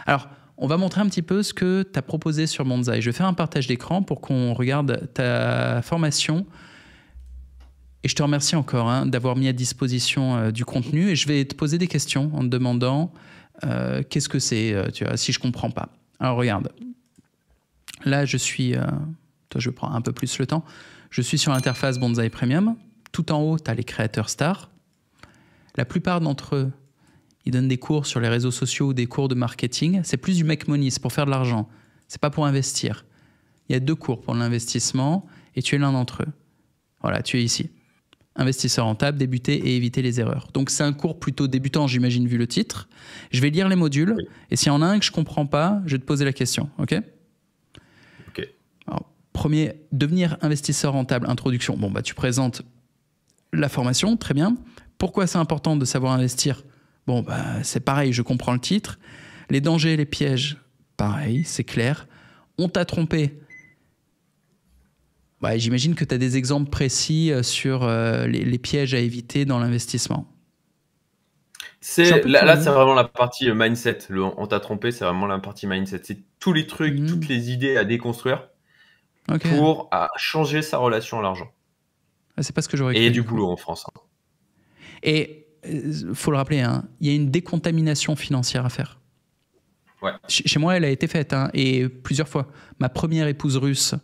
Alors, on va montrer un petit peu ce que tu as proposé sur Monzai. Je vais faire un partage d'écran pour qu'on regarde ta formation. Et je te remercie encore d'avoir mis à disposition du contenu. Et je vais te poser des questions en te demandant qu'est-ce que c'est, tu vois, si je ne comprends pas. Alors, regarde. Là, je suis... toi, je prends un peu plus le temps. Je suis sur l'interface Monzai Premium. Tout en haut, tu as les créateurs stars. La plupart d'entre eux, ils donnent des cours sur les réseaux sociaux ou des cours de marketing. C'est plus du make money, c'est pour faire de l'argent. C'est pas pour investir. Il y a 2 cours pour l'investissement et tu es l'un d'entre eux. Voilà, tu es ici. Investisseur rentable, débuter et éviter les erreurs. Donc c'est un cours plutôt débutant, j'imagine, vu le titre. Je vais lire les modules et s'il y en a un que je comprends pas, je vais te poser la question, ok? Ok. Alors, premier, devenir investisseur rentable, introduction. Bon, bah tu présentes la formation, très bien. Pourquoi c'est important de savoir investir? Bon, bah, c'est pareil, je comprends le titre. Les dangers et les pièges, pareil, c'est clair. On t'a trompé. Bah, j'imagine que tu as des exemples précis sur les pièges à éviter dans l'investissement. Là, c'est vraiment la partie mindset. On t'a trompé, c'est vraiment la partie mindset. C'est tous les trucs, toutes les idées à déconstruire pour changer sa relation à l'argent. Ah, c'est pas ce que j'aurais cru. Et du boulot en France. Et il faut le rappeler, il y a une décontamination financière à faire. Ouais. Chez moi, elle a été faite, et plusieurs fois. Ma première épouse russe,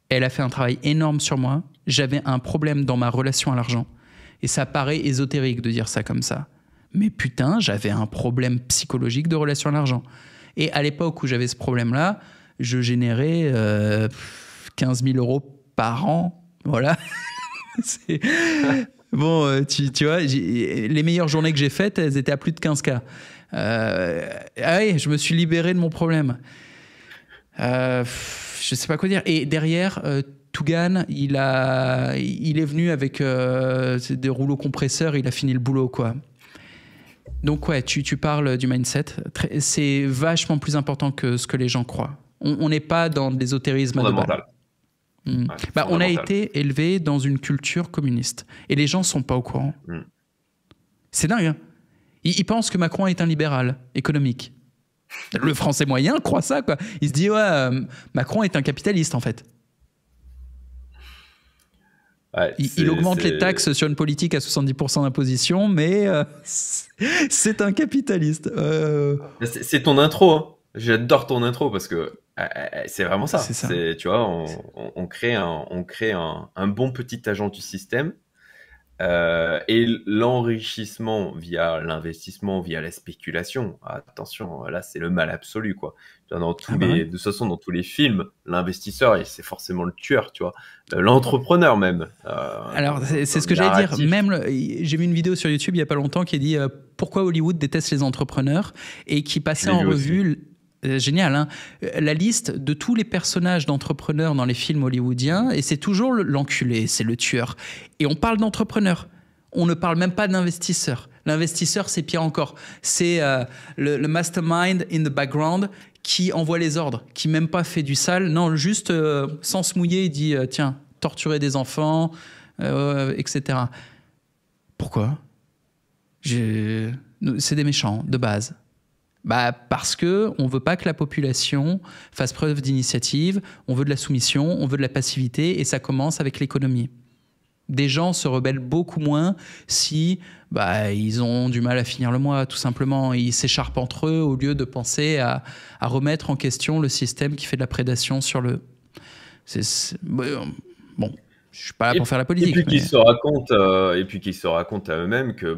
elle a fait un travail énorme sur moi. J'avais un problème dans ma relation à l'argent. Et ça paraît ésotérique de dire ça comme ça. Mais putain, j'avais un problème psychologique de relation à l'argent. Et à l'époque où j'avais ce problème-là, je générais 15 000 euros par an. Voilà. Bon, tu vois, les meilleures journées que j'ai faites, elles étaient à plus de 15K. Ah oui, je me suis libéré de mon problème. Je sais pas quoi dire. Et derrière, Tougan, il est venu avec des rouleaux compresseurs, il a fini le boulot, quoi. Donc ouais, tu parles du mindset. C'est vachement plus important que ce que les gens croient. On n'est pas dans l'ésotérisme de balle. Ouais, bah, on a été élevé dans une culture communiste. Et les gens ne sont pas au courant. C'est dingue. Ils pensent que Macron est un libéral économique. Le Français moyen croit ça, quoi. Il se dit, ouais, Macron est un capitaliste, en fait. Ouais, il augmente les taxes sur une politique à 70% d'imposition, mais c'est un capitaliste. C'est ton intro, hein. J'adore ton intro parce que c'est vraiment ça. C'est ça. Tu vois, on crée un bon petit agent du système et l'enrichissement via l'investissement, via la spéculation. Attention, là, c'est le mal absolu, quoi. De toute façon, dans tous les films, l'investisseur, c'est forcément le tueur, tu vois. L'entrepreneur même. Alors, c'est ce que j'allais dire. Même, j'ai vu une vidéo sur YouTube il n'y a pas longtemps qui dit pourquoi Hollywood déteste les entrepreneurs et qui passait en revue... Génial, la liste de tous les personnages d'entrepreneurs dans les films hollywoodiens, et c'est toujours l'enculé, c'est le tueur. Et on parle d'entrepreneur, on ne parle même pas d'investisseur. L'investisseur, c'est pire encore. C'est le mastermind in the background qui envoie les ordres, qui même pas fait du sale, non, juste sans se mouiller, il dit tiens, torturer des enfants, etc. Pourquoi? C'est des méchants, de base. Bah parce que on veut pas que la population fasse preuve d'initiative, on veut de la soumission, on veut de la passivité, et ça commence avec l'économie. Des gens se rebellent beaucoup moins si ils ont du mal à finir le mois, tout simplement. Ils s'écharpent entre eux au lieu de penser à remettre en question le système qui fait de la prédation sur le... Bon, je suis pas là pour faire la politique. Et puis qu'ils se racontent à eux-mêmes que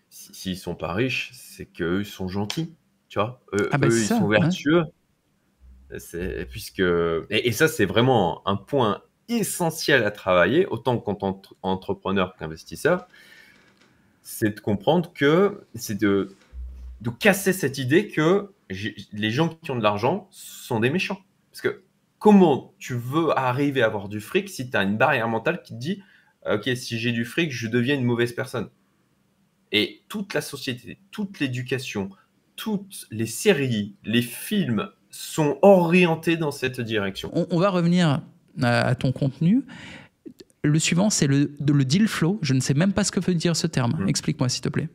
s'ils sont pas riches, c'est qu'eux sont gentils. Tu vois, eux, ils sont vertueux. Ouais. Et ça, c'est vraiment un point essentiel à travailler, autant qu'entrepreneur qu'investisseur. C'est de comprendre que c'est de casser cette idée que les gens qui ont de l'argent sont des méchants. Parce que comment tu veux arriver à avoir du fric si tu as une barrière mentale qui te dit ok, si j'ai du fric, je deviens une mauvaise personne. Et toute la société, toute l'éducation, toutes les séries, les films sont orientés dans cette direction. On va revenir à ton contenu. Le suivant, c'est le deal flow. Je ne sais même pas ce que veut dire ce terme. Explique-moi, s'il te plaît.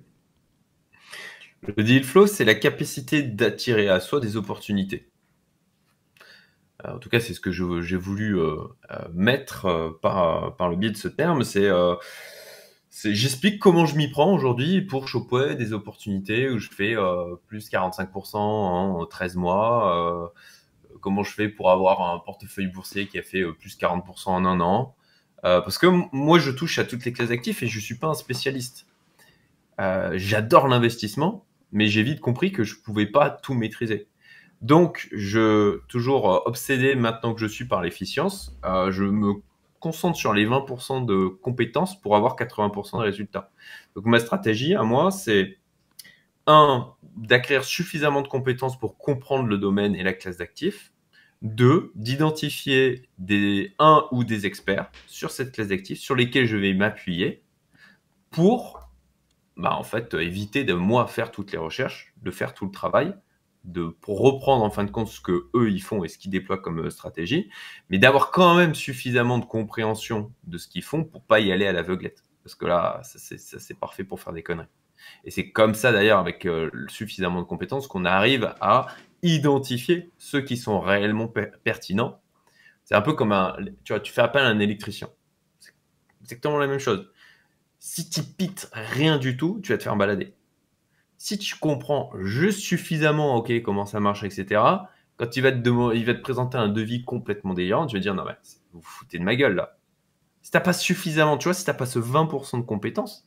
Le deal flow, c'est la capacité d'attirer à soi des opportunités. En tout cas, c'est ce que j'ai voulu mettre par le biais de ce terme. J'explique comment je m'y prends aujourd'hui pour choper des opportunités où je fais plus 45% en 13 mois. Comment je fais pour avoir un portefeuille boursier qui a fait plus 40% en un an. Parce que moi, je touche à toutes les classes d'actifs et je ne suis pas un spécialiste. J'adore l'investissement, mais j'ai vite compris que je ne pouvais pas tout maîtriser. Donc, toujours obsédé maintenant que je suis par l'efficience, je me concentre sur les 20% de compétences pour avoir 80% de résultats. Donc, ma stratégie à moi, c'est d'acquérir suffisamment de compétences pour comprendre le domaine et la classe d'actifs. 2, d'identifier un ou des experts sur cette classe d'actifs sur lesquels je vais m'appuyer pour en fait, éviter de moi faire toutes les recherches, de faire tout le travail, pour reprendre en fin de compte ce que eux ils font et ce qu'ils déploient comme stratégie, mais d'avoir quand même suffisamment de compréhension de ce qu'ils font pour pas y aller à l'aveuglette. Parce que là, ça c'est parfait pour faire des conneries. Et c'est comme ça d'ailleurs, avec suffisamment de compétences, qu'on arrive à identifier ceux qui sont réellement pertinents. C'est un peu comme tu fais appel à un électricien. C'est exactement la même chose. Si tu pites rien du tout, tu vas te faire balader. Si tu comprends juste suffisamment, ok, comment ça marche, etc., quand il va te présenter un devis complètement délirant, tu vas dire, non, mais vous vous foutez de ma gueule, là. Si t'as pas suffisamment, tu vois, si t'as pas ce 20% de compétences,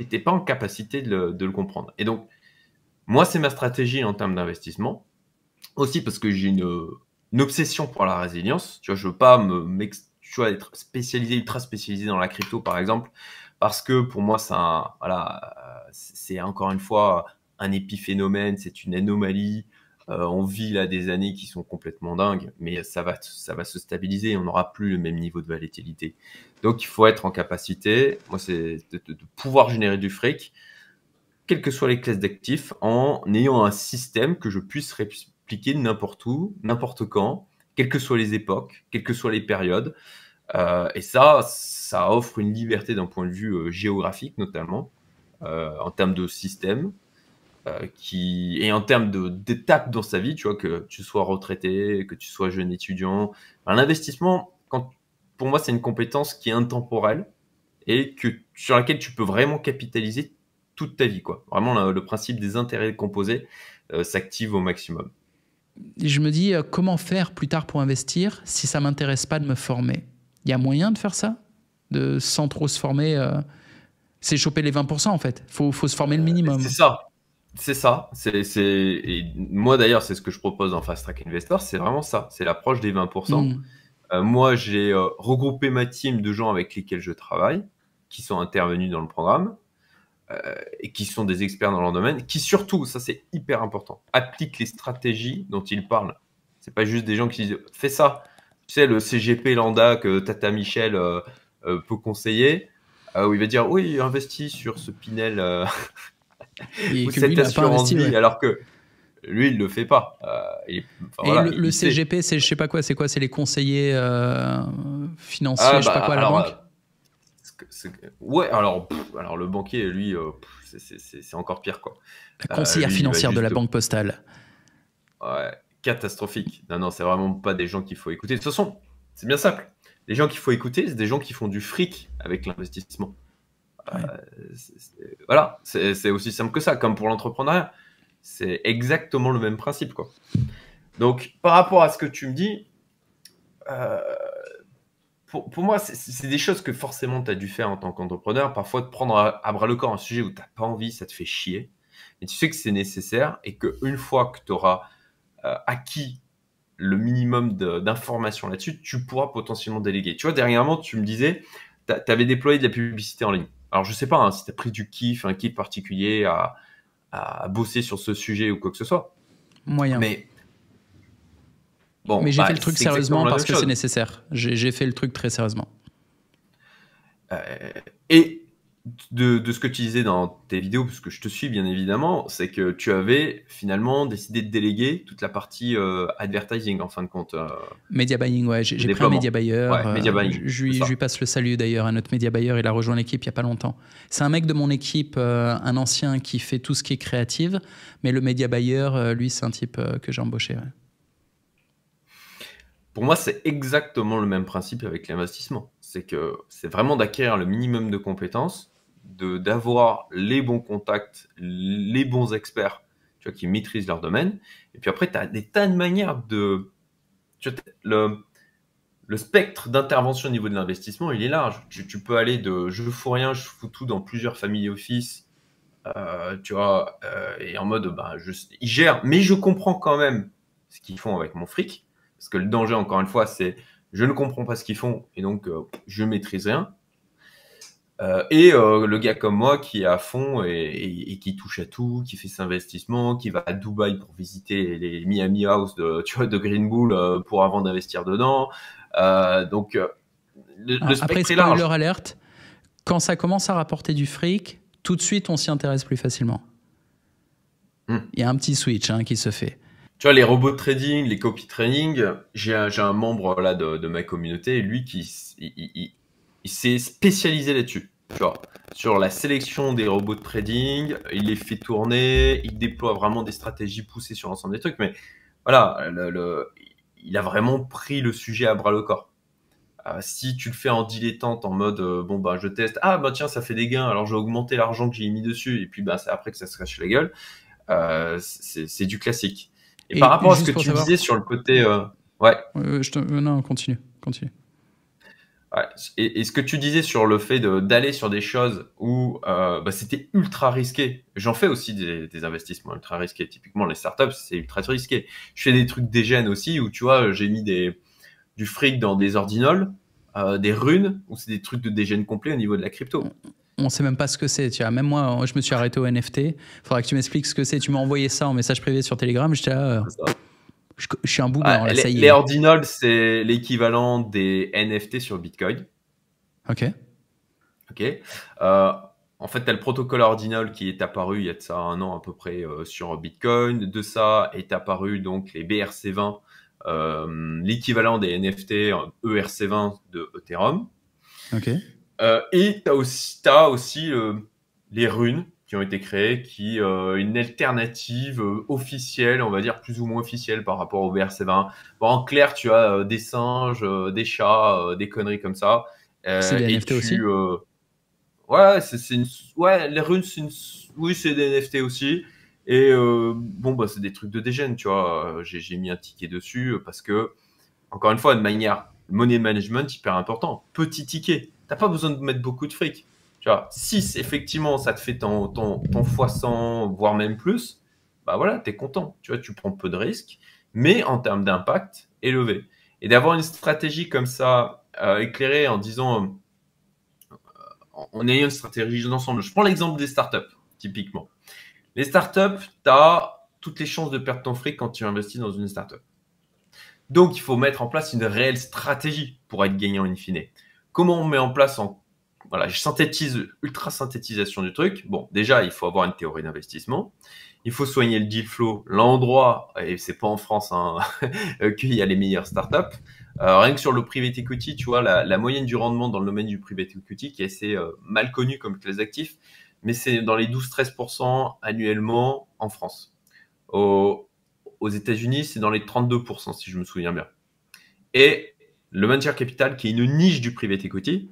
t'es pas en capacité de le comprendre. Et donc, moi, c'est ma stratégie en termes d'investissement. Aussi parce que j'ai une obsession pour la résilience. Tu vois, je veux pas être ultra spécialisé dans la crypto, par exemple, parce que pour moi, c'est encore une fois un épiphénomène, c'est une anomalie. On vit là des années qui sont complètement dingues, mais ça va se stabiliser. On n'aura plus le même niveau de volatilité. Donc, il faut être en capacité, moi, c'est de pouvoir générer du fric, quelles que soient les classes d'actifs, en ayant un système que je puisse répliquer n'importe où, n'importe quand, quelles que soient les époques, quelles que soient les périodes. Et ça offre une liberté d'un point de vue géographique, notamment, en termes de système, et en termes d'étapes dans sa vie, tu vois, que tu sois retraité, que tu sois jeune étudiant. L'investissement, pour moi, c'est une compétence qui est intemporelle et sur laquelle tu peux vraiment capitaliser toute ta vie, quoi. Vraiment, le principe des intérêts composés s'active au maximum. Je me dis, comment faire plus tard pour investir si ça ne m'intéresse pas de me former? Il y a moyen de faire ça? Sans trop se former c'est choper les 20% en fait. Faut se former le minimum. C'est ça. Et moi d'ailleurs, c'est ce que je propose dans Fast Track Investor. C'est vraiment ça. C'est l'approche des 20%. Moi, j'ai regroupé ma team de gens avec lesquels je travaille, qui sont intervenus dans le programme et qui sont des experts dans leur domaine, qui surtout, ça c'est hyper important, appliquent les stratégies dont ils parlent. C'est pas juste des gens qui disent « fais ça ». Tu sais, le CGP lambda que Tata Michel peut conseiller, où il va dire « oui, investis sur ce Pinel ou cette assurance vie », alors que lui, il le fait pas. Le CGP, je sais pas quoi, c'est quoi? C'est les conseillers financiers, je sais pas quoi, à la banque? Ouais, alors le banquier, lui, c'est encore pire, quoi. La conseillère financière de la Banque Postale. Ouais, catastrophique. Non, c'est vraiment pas des gens qu'il faut écouter. De toute façon, c'est bien simple. Les gens qu'il faut écouter, c'est des gens qui font du fric avec l'investissement. Ouais. Voilà, c'est aussi simple que ça, comme pour l'entrepreneuriat. C'est exactement le même principe, quoi. Donc, par rapport à ce que tu me dis, pour moi, c'est des choses que forcément tu as dû faire en tant qu'entrepreneur. Parfois, de prendre à bras le corps un sujet où tu n'as pas envie, ça te fait chier. Et tu sais que c'est nécessaire et qu'une fois que tu auras acquis le minimum d'informations là-dessus, tu pourras potentiellement déléguer. Tu vois, dernièrement, tu me disais, tu avais déployé de la publicité en ligne. Alors, je ne sais pas si tu as pris un kiff particulier à bosser sur ce sujet ou quoi que ce soit. Moyen. Mais j'ai fait le truc sérieusement parce que c'est nécessaire. J'ai fait le truc très sérieusement. Et de ce que tu disais dans tes vidéos, parce que je te suis bien évidemment, c'est que tu avais finalement décidé de déléguer toute la partie advertising en fin de compte. Media buying, ouais. J'ai pris un media buyer. Ouais, media buying, je lui passe le salut d'ailleurs à notre media buyer. Il a rejoint l'équipe il n'y a pas longtemps. C'est un mec de mon équipe, un ancien qui fait tout ce qui est créative. Mais le media buyer, lui, c'est un type que j'ai embauché. Ouais. Pour moi, c'est exactement le même principe avec l'investissement. C'est que c'est vraiment d'acquérir le minimum de compétences, d'avoir les bons contacts, les bons experts, tu vois, qui maîtrisent leur domaine. Et puis après, tu as des tas de manières de... Tu vois, le spectre d'intervention au niveau de l'investissement, il est large. Tu peux aller de je fous rien, je fous tout dans plusieurs family office, tu vois, et en mode, ben, ils gèrent, mais je comprends quand même ce qu'ils font avec mon fric. Parce que le danger, encore une fois, c'est je ne comprends pas ce qu'ils font et donc je maîtrise rien. Le gars comme moi qui est à fond et qui touche à tout, qui fait ses investissements, qui va à Dubaï pour visiter les Miami House de Green Bull pour avant d'investir dedans. Le spectre après, est large. spoiler alerte, quand ça commence à rapporter du fric, tout de suite, on s'y intéresse plus facilement. Il y a un petit switch qui se fait. Tu vois, les robots de trading, les copy trading, j'ai un membre là de ma communauté, lui il s'est spécialisé là-dessus. Tu vois, sur la sélection des robots de trading, il les fait tourner, il déploie vraiment des stratégies poussées sur l'ensemble des trucs, mais voilà, il a vraiment pris le sujet à bras le corps. Si tu le fais en dilettante, en mode bon bah je teste, ah bah tiens ça fait des gains, alors je vais augmenter l'argent que j'ai mis dessus, et puis bah c'est après que ça se cache la gueule, c'est du classique. Et par rapport à ce que tu disais sur le côté... ouais. Non, continue. Ouais. Et ce que tu disais sur le fait d'aller sur des choses où c'était ultra risqué. J'en fais aussi des investissements ultra risqués. Typiquement, les startups, c'est ultra risqué. Je fais des trucs dégènes aussi où, tu vois, j'ai mis du fric dans des ordinals, des runes, où c'est des trucs de dégène complet au niveau de la crypto. On sait même pas ce que c'est. Tu vois, même moi, je me suis arrêté au NFT. Il faudra que tu m'expliques ce que c'est. Tu m'as envoyé ça en message privé sur Telegram. J'étais là. Je suis un boomer, là, ça y est. Les ordinals, c'est l'équivalent des NFT sur Bitcoin. Ok. En fait, tu as le protocole ordinal qui est apparu il y a de ça un an à peu près sur Bitcoin. De ça est apparu donc les BRC20, l'équivalent des NFT ERC20 de Ethereum. Ok. Et tu as aussi les runes qui ont été créées, qui une alternative officielle, on va dire plus ou moins officielle par rapport au BRC20. Bon, en clair, tu as des singes, des chats, des conneries comme ça. C'est des NFT aussi. Ouais, les runes, oui, c'est des NFT aussi. Et c'est des trucs de dégène, tu vois. J'ai mis un ticket dessus parce que, encore une fois, de manière money management hyper important. Petit ticket. T'as pas besoin de mettre beaucoup de fric. Tu vois, si effectivement ça te fait ton x100, voire même plus, bah voilà, t'es content. Tu vois, tu prends peu de risques, mais en termes d'impact, élevé. Et d'avoir une stratégie comme ça, éclairée en disant, en ayant une stratégie d'ensemble. Je prends l'exemple des startups, typiquement. Les startups, t'as toutes les chances de perdre ton fric quand tu investis dans une startup. Donc, il faut mettre en place une réelle stratégie pour être gagnant in fine. Comment on met en place je synthétise, ultra synthétisation du truc. Bon, déjà, il faut avoir une théorie d'investissement. Il faut soigner le deal flow, l'endroit, et c'est pas en France qu'il y a les meilleures startups. Rien que sur le private equity, tu vois, la moyenne du rendement dans le domaine du private equity qui est assez mal connu comme les actifs, mais c'est dans les 12-13% annuellement en France. Aux États-Unis, c'est dans les 32%, si je me souviens bien. Et le venture capital, qui est une niche du private equity,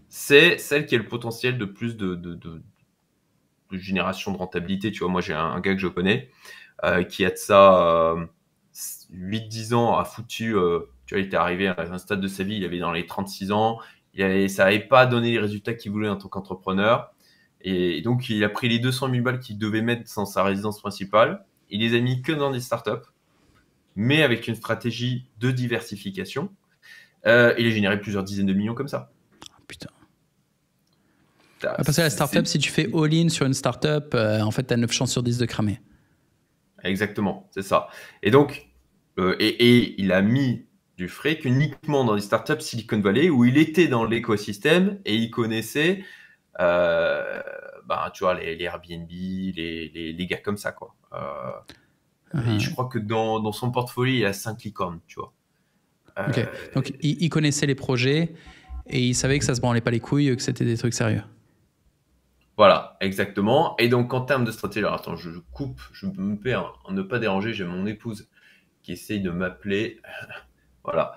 c'est celle qui a le potentiel de plus de génération de rentabilité. Tu vois, moi, j'ai un gars que je connais qui a de ça 8-10 ans, a foutu, tu vois, il était arrivé à un stade de sa vie, il avait dans les 36 ans, ça n'avait pas donné les résultats qu'il voulait en tant qu'entrepreneur. Et donc, il a pris les 200 000 balles qu'il devait mettre dans sa résidence principale. Il les a mis que dans des startups, mais avec une stratégie de diversification. Il a généré plusieurs dizaines de millions comme ça. Putain. Parce que la startup, si tu fais all-in sur une startup, en fait, tu as 9 chances sur 10 de cramer. Exactement, c'est ça. Et donc, il a mis du fric uniquement dans des startups Silicon Valley où il était dans l'écosystème et il connaissait Ben, tu vois, les Airbnb, les gars comme ça, quoi. Et je crois que dans son portfolio, il a 5 licornes, tu vois. Ok. Donc, il connaissait les projets et il savait que ça se branlait pas les couilles, que c'était des trucs sérieux. Voilà, exactement. Et donc, en termes de stratégie, alors attends, je coupe, je me perds, ne pas déranger, j'ai mon épouse qui essaye de m'appeler. Voilà.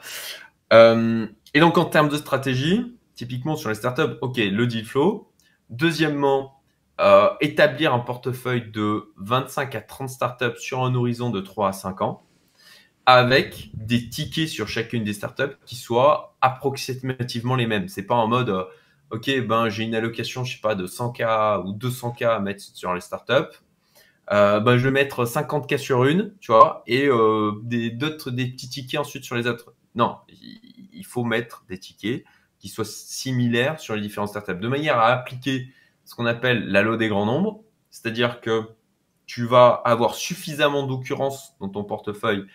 Et donc, en termes de stratégie, typiquement sur les startups, ok, le deal flow. Deuxièmement, établir un portefeuille de 25 à 30 startups sur un horizon de 3 à 5 ans, avec des tickets sur chacune des startups qui soient approximativement les mêmes. C'est pas en mode, ok, ben j'ai une allocation, je sais pas, de 100K ou 200K à mettre sur les startups. Ben, je vais mettre 50K sur une, tu vois, et des petits tickets ensuite sur les autres. Non, il faut mettre des tickets qui soient similaires sur les différentes startups, de manière à appliquer ce qu'on appelle la loi des grands nombres, c'est-à-dire que tu vas avoir suffisamment d'occurrences dans ton portefeuille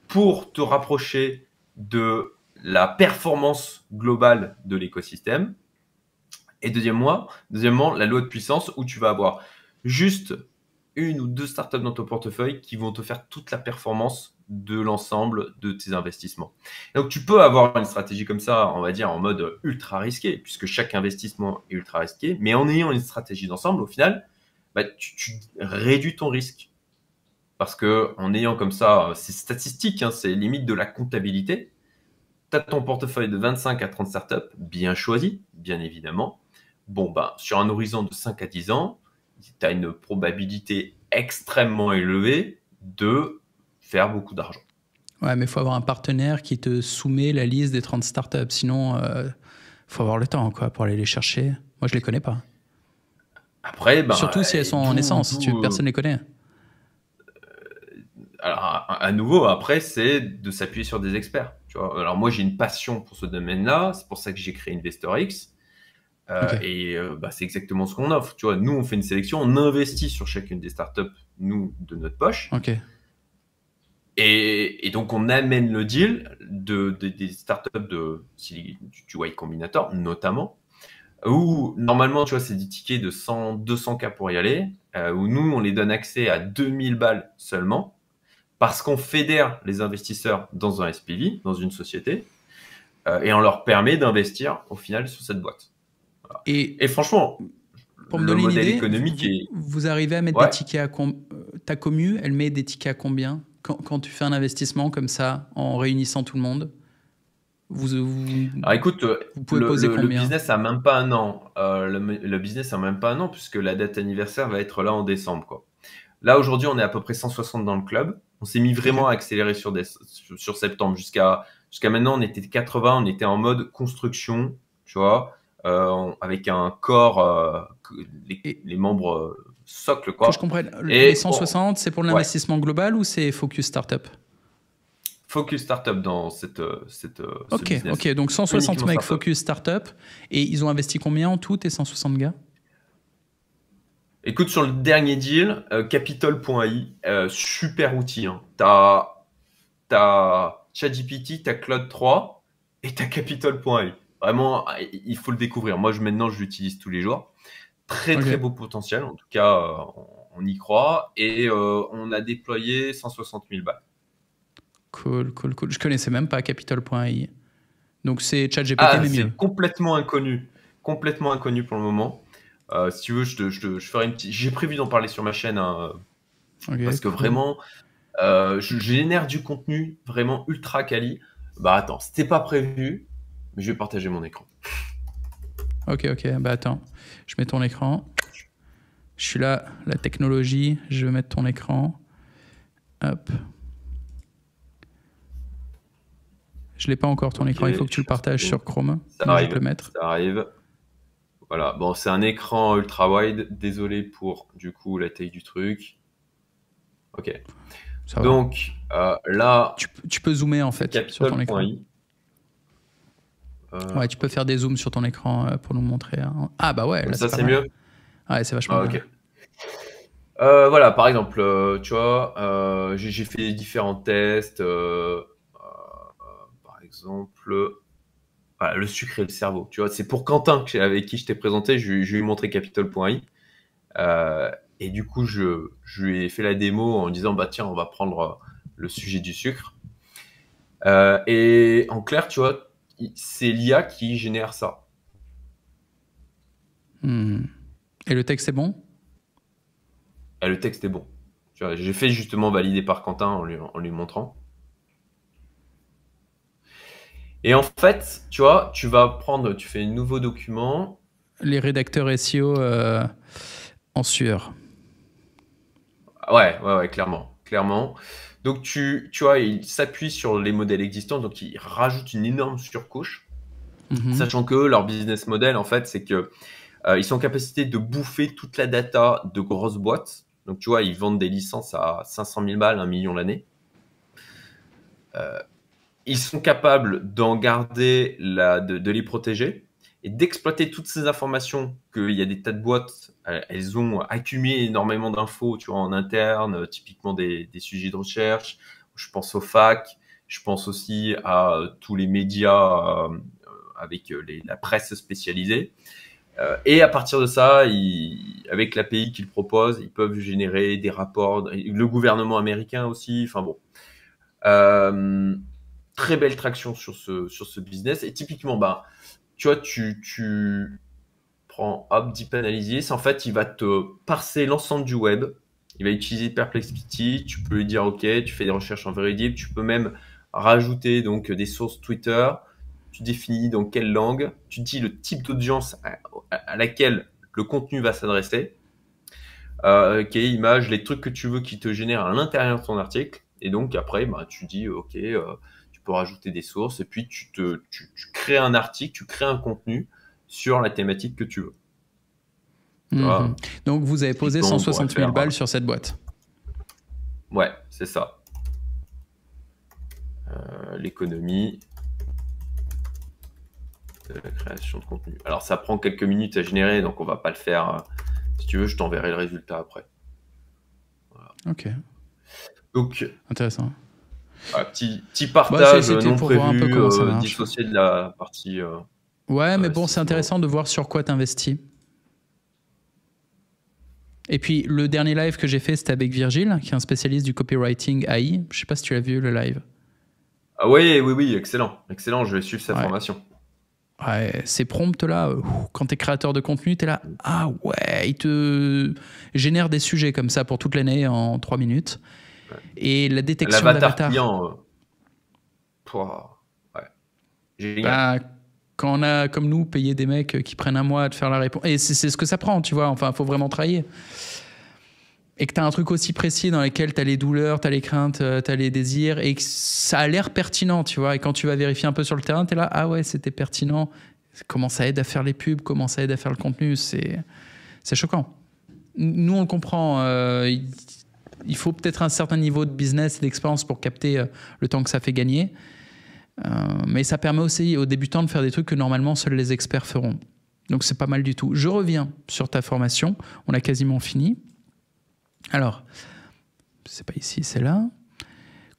pour te rapprocher de la performance globale de l'écosystème. Et deuxièmement, la loi de puissance où tu vas avoir juste une ou deux startups dans ton portefeuille qui vont te faire toute la performance de l'ensemble de tes investissements. Et donc, tu peux avoir une stratégie comme ça, on va dire, en mode ultra risqué, puisque chaque investissement est ultra risqué, mais en ayant une stratégie d'ensemble, au final, bah, tu réduis ton risque. Parce que en ayant comme ça, c'est statistique, hein, c'est limite de la comptabilité, tu as ton portefeuille de 25 à 30 startups, bien choisi, bien évidemment. Bon, ben, sur un horizon de 5 à 10 ans, tu as une probabilité extrêmement élevée de faire beaucoup d'argent. Ouais, mais il faut avoir un partenaire qui te soumet la liste des 30 startups. Sinon, il faut avoir le temps quoi, pour aller les chercher. Moi, je les connais pas. Après, ben, surtout si elles sont en naissance, personne ne les connaît. Alors, à nouveau, après, c'est de s'appuyer sur des experts. Tu vois. Alors, moi, j'ai une passion pour ce domaine-là. C'est pour ça que j'ai créé InvestorX. Okay. Et bah, c'est exactement ce qu'on offre. Tu vois, nous, on fait une sélection, on investit sur chacune des startups, nous, de notre poche. Okay. Et donc, on amène le deal des startups du Y Combinator, notamment, où normalement, tu vois, c'est des tickets de 100, 200K pour y aller, où nous, on les donne accès à 2000 balles seulement, parce qu'on fédère les investisseurs dans un SPV, dans une société, et on leur permet d'investir au final sur cette boîte. Voilà. Et franchement, pour me donner une idée, vous arrivez à mettre des tickets à ta commu, elle met des tickets à combien quand tu fais un investissement comme ça, en réunissant tout le monde? Alors écoute, vous pouvez poser combien? Le business a même pas un an. Le business a même pas un an puisque la date anniversaire va être là en décembre, quoi. Là, aujourd'hui, on est à peu près 160 dans le club. On s'est mis vraiment à accélérer sur septembre. Jusqu'à maintenant, on était 80. On était en mode construction, tu vois, avec un corps, les membres socles, quoi. Que je comprenne, les 160, c'est pour l'investissement global ou c'est Focus Startup? Focus Startup dans ce business. Ok, donc 160 mecs Focus Startup. Et ils ont investi combien en tout, tes 160 gars? Écoute, sur le dernier deal, Capital.ai, super outil. Hein. T'as ChatGPT, t'as Claude 3 et t'as Capital.ai. Vraiment, il faut le découvrir. Moi, maintenant, je l'utilise tous les jours. Très beau potentiel. En tout cas, on y croit. Et on a déployé 160 000 balles. Cool. Je connaissais même pas Capital.ai. Donc, c'est ChatGPT, mais mieux. C'est complètement inconnu. Complètement inconnu pour le moment. Si tu veux, je ferai une petite. J'ai prévu d'en parler sur ma chaîne, hein, parce que vraiment, je génère du contenu vraiment ultra quali. Bah attends, c'était pas prévu, mais je vais partager mon écran. Ok. Bah attends, je mets ton écran. Je suis là, la technologie. Je vais mettre ton écran. Hop. Je l'ai pas encore ton écran. Il faut que tu le partages sur Chrome. Ça arrive. Voilà, bon, c'est un écran ultra wide. Désolé pour du coup la taille du truc. Ok. Ça donc là, tu peux zoomer en fait sur ton écran. Ouais, tu peux faire des zooms sur ton écran pour nous montrer. Ah bah ouais, là ça c'est mieux. Ouais, c'est vachement bien. Voilà, par exemple, tu vois, j'ai fait différents tests. Par exemple, voilà, le sucre et le cerveau. Tu vois, c'est pour Quentin avec qui je t'ai présenté, je lui ai montré Capital.ai. Et du coup, je lui ai fait la démo en disant, bah tiens, on va prendre le sujet du sucre. Et en clair, tu vois, c'est l'IA qui génère ça. Et le texte est bon? Et le texte est bon. Tu vois, j'ai fait justement valider par Quentin en lui montrant. Et en fait, tu vois, tu fais un nouveau document. Les rédacteurs SEO en sueur. Ouais, clairement. Donc tu vois, il s'appuie sur les modèles existants, donc il rajoute une énorme surcouche, sachant que leur business model, en fait, c'est que ils sont en capacité de bouffer toute la data de grosses boîtes. Donc tu vois, ils vendent des licences à 500 000 balles, 1 million l'année. Ils sont capables d'en garder, de les protéger et d'exploiter toutes ces informations qu'il y a des tas de boîtes, elles ont accumulé énormément d'infos, tu vois, en interne, typiquement des sujets de recherche. Je pense aux facs, je pense aussi à tous les médias avec la presse spécialisée. Et à partir de ça, avec l'API qu'ils proposent, ils peuvent générer des rapports. Le gouvernement américain aussi, enfin bon. Très belle traction sur ce business. Et typiquement, bah, tu vois, tu prends Deep Analysis. En fait, il va te parser l'ensemble du web. Il va utiliser Perplexity. Tu peux lui dire, OK, tu fais des recherches en véridique. Tu peux même rajouter donc des sources Twitter. Tu définis dans quelle langue. Tu dis le type d'audience à laquelle le contenu va s'adresser. OK, image, les trucs que tu veux qui te génèrent à l'intérieur de ton article. Et donc, après, bah, tu dis, OK, tu peux rajouter des sources et puis tu crées un article, tu crées un contenu sur la thématique que tu veux. Tu vois, donc, vous avez posé 160 000 balles sur cette boîte. Ouais, c'est ça. L'économie de la création de contenu. Alors, ça prend quelques minutes à générer, donc on va pas le faire. Si tu veux, je t'enverrai le résultat après. Voilà. Ok. Donc, intéressant. Petit partage non pour prévu, voir un peu comment ça marche. Dissocié de la partie. Ouais, mais bon, c'est intéressant de voir sur quoi tu investis. Et puis, le dernier live que j'ai fait, c'était avec Virgile, qui est un spécialiste du copywriting AI. Je sais pas si tu l'as vu, le live. Ah oui, excellent. Excellent, je vais suivre sa formation. Ouais, ces prompts-là, quand tu es créateur de contenu, tu es là, ah ouais, il te génère des sujets comme ça pour toute l'année en 3 minutes. Ouais. Et la détection d'avatar. Client, ouais. Génial. Bah, quand on a, comme nous, payé des mecs qui prennent un mois à te faire la réponse, et c'est ce que ça prend, tu vois, enfin, il faut vraiment travailler. Et que tu as un truc aussi précis dans lequel tu as les douleurs, tu as les craintes, tu as les désirs, et que ça a l'air pertinent, tu vois. Et quand tu vas vérifier un peu sur le terrain, tu es là, ah ouais, c'était pertinent. Comment ça aide à faire les pubs, comment ça aide à faire le contenu, c'est choquant. Nous, on le comprend. Il faut peut-être un certain niveau de business et d'expérience pour capter le temps que ça fait gagner. Mais ça permet aussi aux débutants de faire des trucs que normalement seuls les experts feront. Donc, c'est pas mal du tout. Je reviens sur ta formation. On a quasiment fini. Alors, c'est pas ici, c'est là.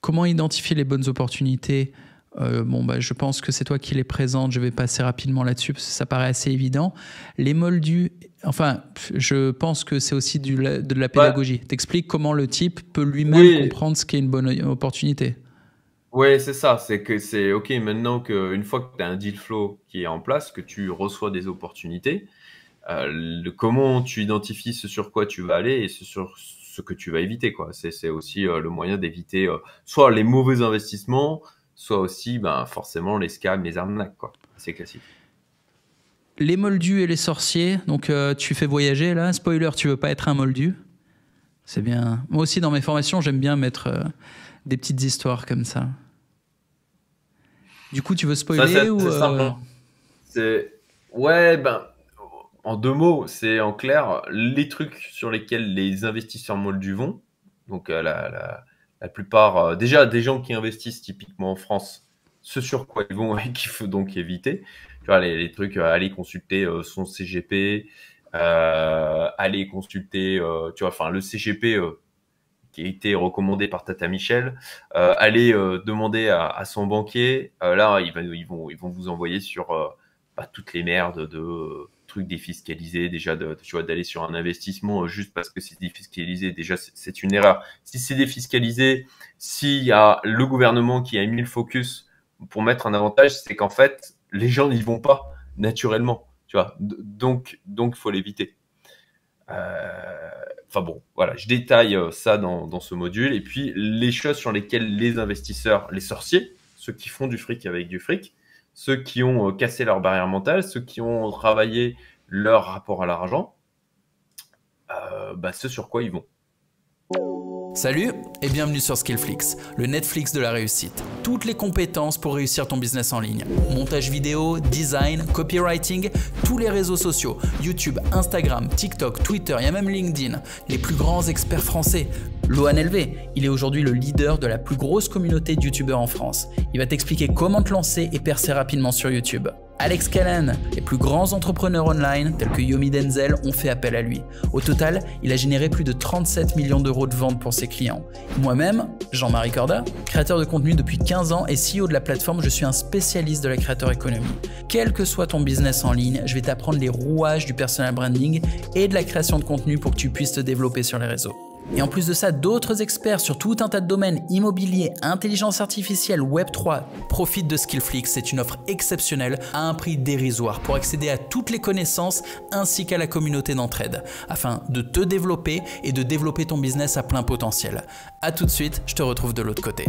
Comment identifier les bonnes opportunités ? Je pense que c'est toi qui les présentes. Je vais passer rapidement là-dessus parce que ça paraît assez évident. Les moldus, enfin, je pense que c'est aussi de la pédagogie. T'expliques comment le type peut lui-même comprendre ce qu'est une bonne opportunité. Oui, c'est ça. C'est que c'est OK maintenant qu'une fois que tu as un deal flow qui est en place, que tu reçois des opportunités, comment tu identifies ce sur quoi tu vas aller et ce sur ce que tu vas éviter, quoi. C'est aussi le moyen d'éviter soit les mauvais investissements, soit aussi forcément les scams, les arnaques, quoi. C'est classique. Les moldus et les sorciers, donc tu fais voyager là. Spoiler, tu veux pas être un moldu. C'est bien. Moi aussi, dans mes formations, j'aime bien mettre des petites histoires comme ça. Du coup, tu veux spoiler ça, ou c'est ouais, en 2 mots, c'est en clair les trucs sur lesquels les investisseurs moldus vont. Donc la plupart, déjà des gens qui investissent typiquement en France, ce sur quoi ils vont et qu'il faut donc éviter. Tu vois, les trucs, aller consulter son CGP, aller consulter, tu vois, enfin le CGP qui a été recommandé par Tata Michel. Allez demander à son banquier. Là, ils vont vous envoyer sur toutes les merdes de trucs défiscalisés. Déjà, tu vois, d'aller sur un investissement juste parce que c'est défiscalisé. Déjà, c'est une erreur. Si c'est défiscalisé, s'il y a le gouvernement qui a mis le focus pour mettre un avantage, c'est qu'en fait, les gens n'y vont pas naturellement. Tu vois, donc il faut l'éviter. Enfin bon, voilà, je détaille ça dans ce module. Et puis, les choses sur lesquelles les investisseurs, les sorciers, ceux qui font du fric avec du fric, ceux qui ont cassé leur barrière mentale, ceux qui ont travaillé leur rapport à l'argent, ce sur quoi ils vont. Salut et bienvenue sur Skillflix, le Netflix de la réussite. Toutes les compétences pour réussir ton business en ligne. Montage vidéo, design, copywriting, tous les réseaux sociaux, YouTube, Instagram, TikTok, Twitter, il y a même LinkedIn. Les plus grands experts français. Lohan LV, il est aujourd'hui le leader de la plus grosse communauté de youtubeurs en France. Il va t'expliquer comment te lancer et percer rapidement sur YouTube. Alex Callan, les plus grands entrepreneurs online tels que Yomi Denzel ont fait appel à lui. Au total, il a généré plus de 37 millions d'euros de ventes pour ses clients. Moi-même, Jean-Marie Corda, créateur de contenu depuis 15 ans et CEO de la plateforme, je suis un spécialiste de la creator economy. Quel que soit ton business en ligne, je vais t'apprendre les rouages du personal branding et de la création de contenu pour que tu puisses te développer sur les réseaux. Et en plus de ça, d'autres experts sur tout un tas de domaines, immobilier, intelligence artificielle, Web3, profitent de Skillflix. C'est une offre exceptionnelle à un prix dérisoire pour accéder à toutes les connaissances ainsi qu'à la communauté d'entraide, afin de te développer et de développer ton business à plein potentiel. A tout de suite, je te retrouve de l'autre côté.